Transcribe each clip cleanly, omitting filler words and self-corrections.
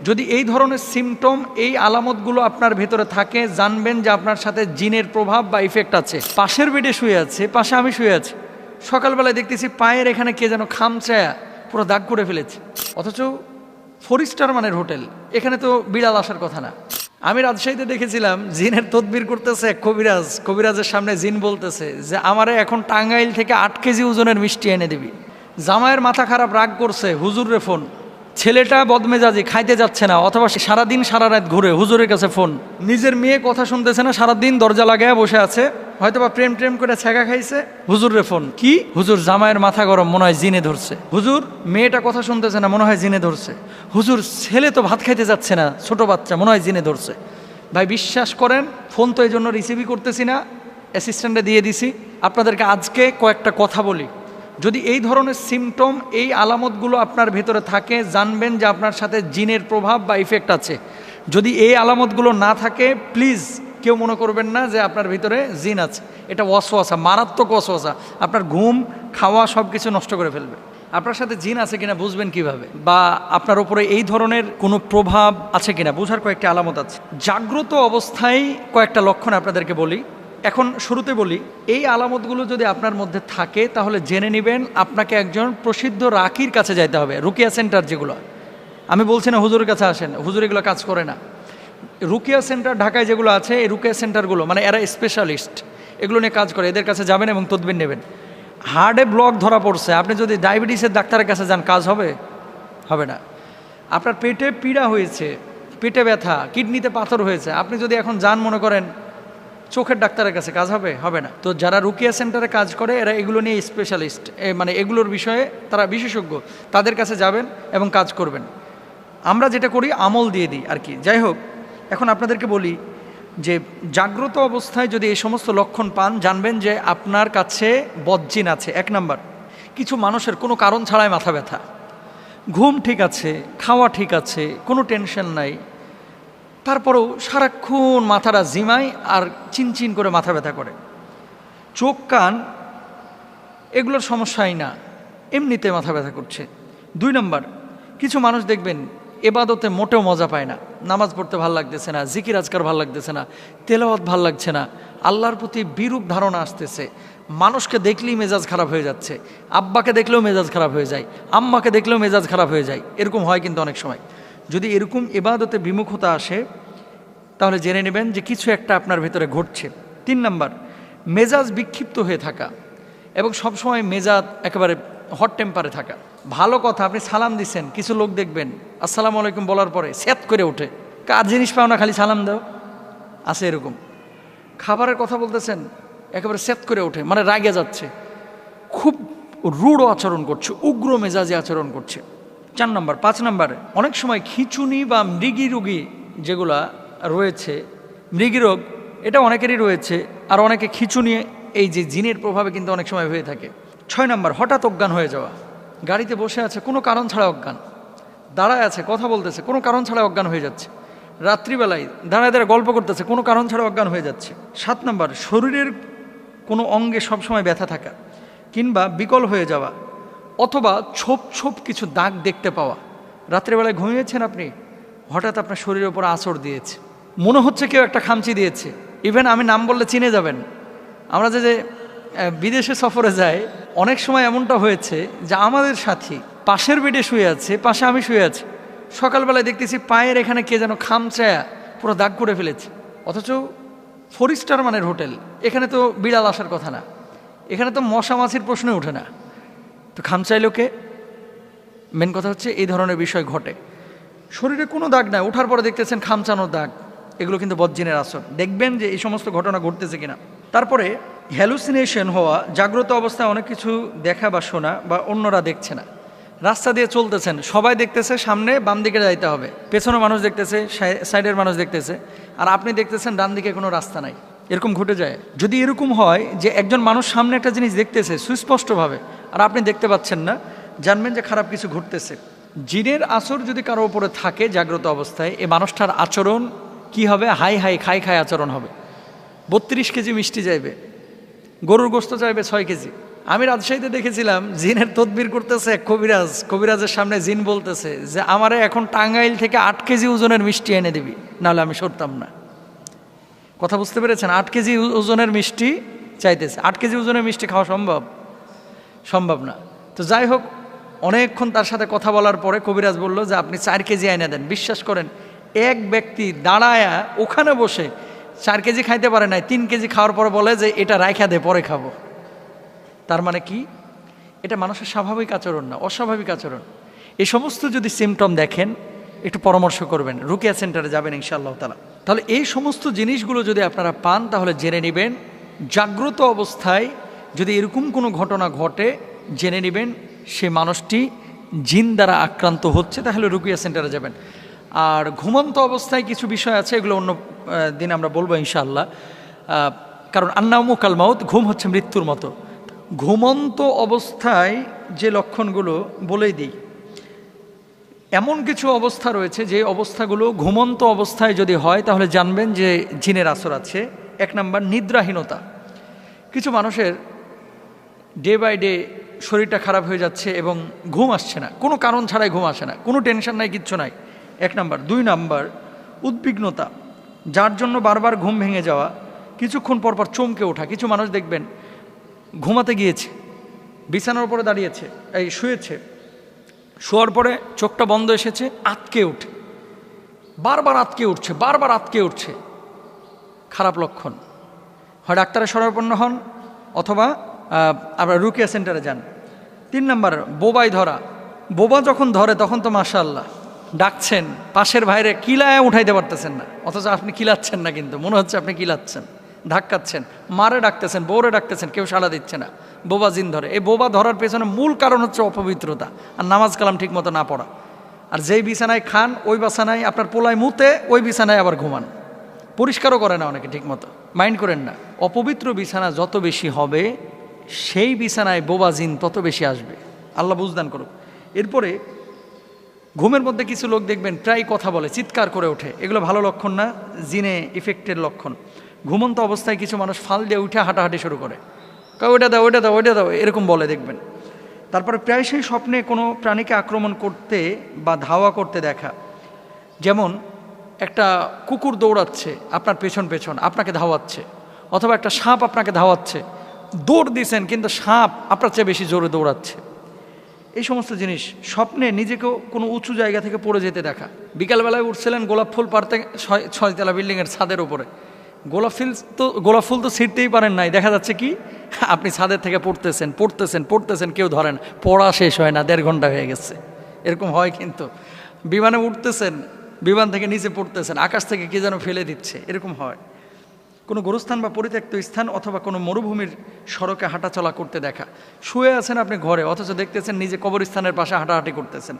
যদি এই ধরনের সিমটম, এই আলামতগুলো আপনার ভেতরে থাকে, জানবেন যে আপনার সাথে জিনের প্রভাব বা ইফেক্ট আছে। পাশের বেডে শুয়ে আছে, পাশে আমি শুয়ে আছি, সকালবেলায় দেখতেছি পায়ের এখানে কে যেন খামচায়া পুরো দাগ করে ফেলেছে, অথচ 4 স্টার মানের হোটেল, এখানে তো বিড়াল আসার কথা না। আমি রাজশাহীতে দেখেছিলাম জিনের তদবির করতেছে এক কবিরাজ, কবিরাজের সামনে জিন বলতেছে যে আমারে এখন টাঙ্গাইল থেকে 8 কেজি ওজনের মিষ্টি এনে দিবি। জামাইয়ের মাথা খারাপ, রাগ করছে, হুজুরে ফোন। ছেলেটা বদমেজাজি, খাইতে যাচ্ছে না, অথবা সারাদিন সারা রাত ঘুরে, হুজুরের কাছে ফোন। নিজের মেয়ে কথা শুনতেছে না, সারাদিন দরজা লাগায় বসে আছে, হয়তোবা প্রেম ট্রেম করে ছ্যাঁকা খাইছে, হুজুরে ফোন। কি হুজুর, জামাইয়ের মাথা গরম, মনে হয় জিনে ধরছে। হুজুর, মেয়েটা কথা শুনতেছে না, মনে হয় জিনে ধরছে। হুজুর, ছেলে তো ভাত খাইতে যাচ্ছে না, ছোট বাচ্চা, মনে হয় জিনে ধরছে। ভাই বিশ্বাস করেন, ফোন তো এই জন্য রিসিভই করতেছি না, অ্যাসিস্ট্যান্টে দিয়ে দিছি। আপনাদেরকে আজকে কয়েকটা কথা বলি, যদি এই ধরনের সিমটম, এই আলামতগুলো আপনার ভেতরে থাকে, জানবেন যে আপনার সাথে জিনের প্রভাব বা ইফেক্ট আছে। যদি এই আলামতগুলো না থাকে, প্লিজ কেউ মনে করবেন না যে আপনার ভিতরে জিন আছে। এটা ওয়াসওয়াসা, মারাত্মক ওয়াসওয়াসা, আপনার ঘুম খাওয়া সব কিছু নষ্ট করে ফেলবে। আপনার সাথে জিন আছে কিনা বুঝবেন কিভাবে, বা আপনার উপরে এই ধরনের কোনো প্রভাব আছে কিনা বোঝার কয়েকটি আলামত আছে। জাগ্রত অবস্থায় কয়েকটা লক্ষণ আপনাদেরকে বলি। এখন শুরুতে বলি, এই আলামতগুলো যদি আপনার মধ্যে থাকে তাহলে জেনে নেবেন আপনাকে একজন প্রসিদ্ধ রাকির কাছে যাইতে হবে। রুকিয়া সেন্টার যেগুলো, আমি বলছি না হুজুরের কাছে আসেন, হুজুর এগুলো কাজ করে না। রুকিয়া সেন্টার ঢাকায় যেগুলো আছে, এই রুকিয়া সেন্টারগুলো মানে এরা স্পেশালিস্ট, এগুলো নিয়ে কাজ করে, এদের কাছে যাবেন এবং তদবির নেবেন। হার্টে ব্লক ধরা পড়ছে, আপনি যদি ডায়াবেটিসের ডাক্তারের কাছে যান, কাজ হবে? হবে না। আপনার পেটে পীড়া হয়েছে, পেটে ব্যথা, কিডনিতে পাথর হয়েছে, আপনি যদি এখন যান মনে করেন চোখের ডাক্তারের কাছে, কাজ হবে? হবে না। তো যারা রুকিয়া সেন্টারে কাজ করে এরা এগুলো নিয়ে স্পেশালিস্ট, মানে এগুলোর বিষয়ে তারা বিশেষজ্ঞ, তাদের কাছে যাবেন এবং কাজ করবেন। আমরা যেটা করি আমল দিয়ে দিই আর কি। যাই হোক, এখন আপনাদেরকে বলি যে জাগ্রত অবস্থায় যদি এই সমস্ত লক্ষণ পান, জানবেন যে আপনার কাছে বদজিন আছে। 1 নাম্বার, কিছু মানুষের কোনো কারণ ছাড়াই মাথা ব্যথা, ঘুম ঠিক আছে, খাওয়া ঠিক আছে, কোনো টেনশন নাই, তারপরেও সারাক্ষণ মাথাটা জিমায় আর চিনচিন করে মাথা ব্যথা করে। চোখ কান এগুলোর সমস্যাই না, এমনিতে মাথা ব্যথা করছে। 2 নাম্বার, কিছু মানুষ দেখবেন এবাদতে মোটেও মজা পায় না, নামাজ পড়তে ভাল লাগতেছে না, জিকির আজকার ভাল লাগতেছে না, তেলাওয়াত ভাল লাগছে না, আল্লাহর প্রতি বিরূপ ধারণা আসতেছে, মানুষকে দেখলেই মেজাজ খারাপ হয়ে যাচ্ছে, আব্বাকে দেখলেও মেজাজ খারাপ হয়ে যায়, আম্মাকে দেখলেও মেজাজ খারাপ হয়ে যায়, এরকম হয় কিন্তু অনেক সময়। যদি এরকম ইবাদতে বিমুখতা আসে তাহলে জেনে নেবেন যে কিছু একটা আপনার ভেতরে ঘটছে। 3 নাম্বার, মেজাজ বিক্ষিপ্ত হয়ে থাকা এবং সবসময় মেজাজ একেবারে হট টেম্পারে থাকা। ভালো কথা, আপনি সালাম দিচ্ছেন, কিছু লোক দেখবেন আসসালামু আলাইকুম বলার পরে স্যাত করে ওঠে, কার জিনিস পাও না খালি সালাম দাও, আছে এরকম। খাবারের কথা বলতেছেন, একেবারে স্যাত করে ওঠে, মানে রাগে যাচ্ছে, খুব রূঢ় আচরণ করছে, উগ্র মেজাজে আচরণ করছে। 4 নাম্বার। 5 নাম্বারে অনেক সময় খিঁচুনি বা মৃগী রোগী যেগুলা রয়েছে, মৃগী রোগ এটা অনেকেরই রয়েছে, আর অনেকে খিঁচুনি এই যে জিনের প্রভাবে কিন্তু অনেক সময় হয়ে থাকে। 6 নাম্বার, হঠাৎ অজ্ঞান হয়ে যাওয়া, গাড়িতে বসে আছে কোনো কারণ ছাড়া অজ্ঞান, দাঁড়ায় আছে কথা বলতেছে কোনো কারণ ছাড়া অজ্ঞান হয়ে যাচ্ছে, রাত্রিবেলায় দাঁড়ায় দাঁড়ায় গল্প করতেছে কোনো কারণ ছাড়া অজ্ঞান হয়ে যাচ্ছে। 7 নাম্বার, শরীরের কোনো অঙ্গে সবসময় ব্যথা থাকা কিংবা বিকল হয়ে যাওয়া, অথবা ছোপ ছোপ কিছু দাগ দেখতে পাওয়া। রাত্রিবেলায় ঘুমিয়েছেন আপনি, হঠাৎ আপনার শরীরের উপর আঁচড় দিয়েছে, মনে হচ্ছে কেউ একটা খামচি দিয়েছে। ইভেন আমি নাম বললে চিনে যাবেন। আমরা যে বিদেশে সফরে যাই, অনেক সময় এমনটা হয়েছে যে আমাদের সাথী পাশের বেডে শুয়ে আছে, পাশে আমি শুয়ে আছি, সকালবেলায় দেখতেছি পায়ের এখানে কে যেন খামচায়া পুরো দাগ করে ফেলেছে, অথচ 4 স্টার মানের হোটেল, এখানে তো বিড়াল আসার কথা না, এখানে তো মশা মাছির প্রশ্নই ওঠে না, তো খামচাইলো কে? মেন কথা হচ্ছে এই ধরনের বিষয় ঘটে। শরীরে কোনো দাগ নাই, ওঠার পরে দেখতেছেন খামচানোর দাগ, এগুলো কিন্তু বদজিনের আসর। দেখবেন যে এই সমস্ত ঘটনা ঘটতেছে কিনা। তারপরে হ্যালুসিনেশন হওয়া, জাগ্রত অবস্থায় অনেক কিছু দেখা বা শোনা বা অন্যরা দেখছে না। রাস্তা দিয়ে চলতেছেন, সবাই দেখতেছে সামনে বাম দিকে যাইতে হবে, পেছনে মানুষ দেখতেছে, সাইডের মানুষ দেখতেছে, আর আপনি দেখতেছেন ডান দিকে কোনো রাস্তা নাই, এরকম ঘটে যায়। যদি এরকম হয় যে একজন মানুষ সামনে একটা জিনিস দেখতেছে সুস্পষ্টভাবে আর আপনি দেখতে পাচ্ছেন না, জানবেন যে খারাপ কিছু ঘটতেছে। জিনের আসর যদি কারো উপরে থাকে জাগ্রত অবস্থায়, এই মানুষটার আচরণ কি হবে? হাই হাই খাই খাই আচরণ হবে। 32 কেজি মিষ্টি চাইবে, গরুর গোস্ত চাইবে 6 কেজি, আমি রাজশাহীতে দেখেছিলাম জিনের তদবির করতেছে এক কবিরাজের সামনে জিন বলতেছে যে আমারে এখন টাঙ্গাইল থেকে 8 কেজি ওজনের মিষ্টি এনে দিবি, নাহলে আমি সরতাম না। কথা বুঝতে পেরেছেন? 8 কেজি ওজনের মিষ্টি চাইতেছে। 8 কেজি ওজনের মিষ্টি খাওয়া সম্ভব না। তো যাই হোক, অনেকক্ষণ তার সাথে কথা বলার পরে কবিরাজ বলল যে আপনি 4 কেজি এনে দেন। বিশ্বাস করেন, এক ব্যক্তি দাঁড়ায়া ওখানে বসে 4 কেজি খাইতে পারে নাই, 3 কেজি খাওয়ার পরে বলে যে এটা রাইখা দে, পরে খাবো। তার মানে কি? এটা মানুষের স্বাভাবিক আচরণ না, অস্বাভাবিক আচরণ। এই সমস্ত যদি সিমটম দেখেন, একটু পরামর্শ করবেন, রুকিয়া সেন্টারে যাবেন ইনশাআল্লাহ তাআলা। তাহলে এই সমস্ত জিনিসগুলো যদি আপনারা পান, তাহলে জেনে নেবেন জাগ্রত অবস্থায় যদি এরকম কোনো ঘটনা ঘটে, জেনে নেবেন সে মানুষটি জিন দ্বারা আক্রান্ত হচ্ছে, তাহলে রুকিয়া সেন্টারে যাবেন। আর ঘুমন্ত অবস্থায় কিছু বিষয় আছে, এগুলো অন্য দিন আমরা বলবো ইনশাআল্লাহ। কারণ আন্নাউমু কাল মাউত, ঘুম হচ্ছে মৃত্যুর মতো। ঘুমন্ত অবস্থায় যে লক্ষণগুলো বলেই দিই, এমন কিছু অবস্থা রয়েছে যে অবস্থাগুলো ঘুমন্ত অবস্থায় যদি হয় তাহলে জানবেন যে জিনের আসর আছে। 1 নাম্বার, নিদ্রাহীনতা। কিছু মানুষের ডে বাই ডে শরীরটা খারাপ হয়ে যাচ্ছে এবং ঘুম আসছে না, কোনো কারণ ছাড়াই ঘুম আসে না, কোনো টেনশন নাই, কিচ্ছু নাই। 1 নাম্বার। 2 নাম্বার, উদ্বিগ্নতা, যার জন্য বারবার ঘুম ভেঙে যাওয়া, কিছুক্ষণ পরপর চমকে ওঠা। কিছু মানুষ দেখবেন ঘুমাতে গিয়েছে, বিছানার উপরে দাঁড়িয়েছে, শুয়েছে, শোয়ার পরে চোখটা বন্ধ এসেছে, আটকে উঠে, বারবার আটকে উঠছে। খারাপ লক্ষণ। হয় ডাক্তারের শরণাপন্ন হন অথবা আপনারা রুকিয়া সেন্টারে যান। 3 নাম্বার, বোবাই ধরা। বোবা যখন ধরে তখন তো মাশাআল্লাহ ডাকছেন, পাশের ভাইরে কিলায় উঠাইতে পারতেছেন না, অথচ আপনি কিলাচ্ছেন না, কিন্তু মনে হচ্ছে আপনি কিলাচ্ছেন, ধাক্কাচ্ছেন, মারে ডাকতেছেন, বউরে ডাকতেছেন, কেউ সাড়া দিচ্ছে না। বোবা জিন ধরে। এই বোবা ধরার পেছনে মূল কারণ হচ্ছে অপবিত্রতা আর নামাজ কালাম ঠিক মতো না পড়া। আর যেই বিছানায় খান ওই বিছানায় আপনার পোলায় মুতে, ওই বিছানায় আবার ঘুমান, পরিষ্কারও করে না অনেকে ঠিক মতো। মাইন্ড করেন না, অপবিত্র বিছানা যত বেশি হবে সেই বিছানায় বোবা জিন তত বেশি আসবে। আল্লাহ বুঝদান করুক। এরপরে ঘুমের মধ্যে কিছু লোক দেখবেন প্রায় কথা বলে, চিৎকার করে ওঠে, এগুলো ভালো লক্ষণ না, জিনে ইফেক্টের লক্ষণ। ঘুমন্ত অবস্থায় কিছু মানুষ ফাল দিয়ে উঠে হাঁটাহাঁটি শুরু করে, ওইটা দাও এরকম বলে দেখবেন। তারপরে প্রায়শই স্বপ্নে কোনো প্রাণীকে আক্রমণ করতে বা ধাওয়া করতে দেখা, যেমন একটা কুকুর দৌড়াচ্ছে আপনার পেছন আপনাকে ধাওয়াচ্ছে, অথবা একটা সাপ আপনাকে ধাওয়াচ্ছে, দৌড় দিয়েছেন কিন্তু সাপ আপনার চেয়ে বেশি জোরে দৌড়াচ্ছে। এই সমস্ত জিনিস স্বপ্নে নিজেকেও কোনো উঁচু জায়গা থেকে পড়ে যেতে দেখা। বিকালবেলায় উঠছিলেন গোলাপ ফুল পাড়তে 6 তলা বিল্ডিংয়ের ছাদের উপরে, গোলাপ ফুল তো ছিঁড়তেই পারেন নাই, দেখা যাচ্ছে কি আপনি ছাদের থেকে পড়তেছেন, কেউ ধরেন, পড়া শেষ হয় না, 1.5 ঘন্টা হয়ে গেছে। এরকম হয় কিন্তু। বিমানে উঠতেছেন, বিমান থেকে নিচে পড়তেছেন, আকাশ থেকে কে যেন ফেলে দিচ্ছে, এরকম হয়। কোনো গোরস্থান বা পরিত্যক্ত স্থান অথবা কোনো মরুভূমির সড়কে হাঁটাচলা করতে দেখা। শুয়ে আছেন আপনি ঘরে, অথচ দেখতেছেন নিজে কবরস্থানের পাশে হাঁটাহাঁটি করতেছেন।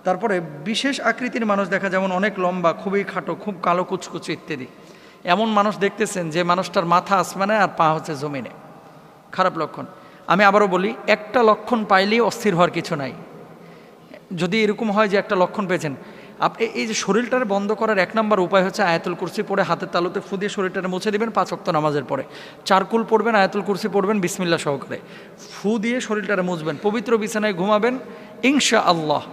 তারপরে বিশেষ আকৃতির মানুষ দেখা, যেমন অনেক লম্বা, খুবই খাটো, খুব কালো কুচকুচে ইত্যাদি। এমন মানুষ দেখতেছেন যে মানুষটার মাথা আসমানে আর পা হচ্ছে জমিনে। খারাপ লক্ষণ। আমি আবারও বলি, একটা লক্ষণ পাইলেই অস্থির হওয়ার কিছু নাই। যদি এরকম হয় যে একটা লক্ষণ পেয়েছেন, আপনি এই যে শরীরটারে বন্ধ করার 1 নম্বর উপায় হচ্ছে আয়াতুল কুরসি পড়ে হাতের তালুতে ফু দিয়ে শরীরটারে মুছে দিবেন 5 ওয়াক্ত নামাজের পরে। চারকুল পড়বেন, আয়াতুল কুরসি পড়বেন বিসমিল্লাহ সহকারে, ফু দিয়ে শরীরটারে মুছবেন, পবিত্র বিছানায় ঘুমাবেন ইনশাআল্লাহ।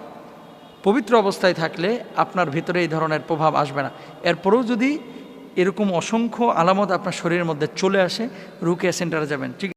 পবিত্র অবস্থায় থাকলে আপনার ভিতরে এই ধরনের প্রভাব আসবে না। এরপরেও যদি এরকম অসংখ্য আলামত আপনার শরীরের মধ্যে চলে আসে, রুকিয়া সেন্টারে যাবেন। ঠিক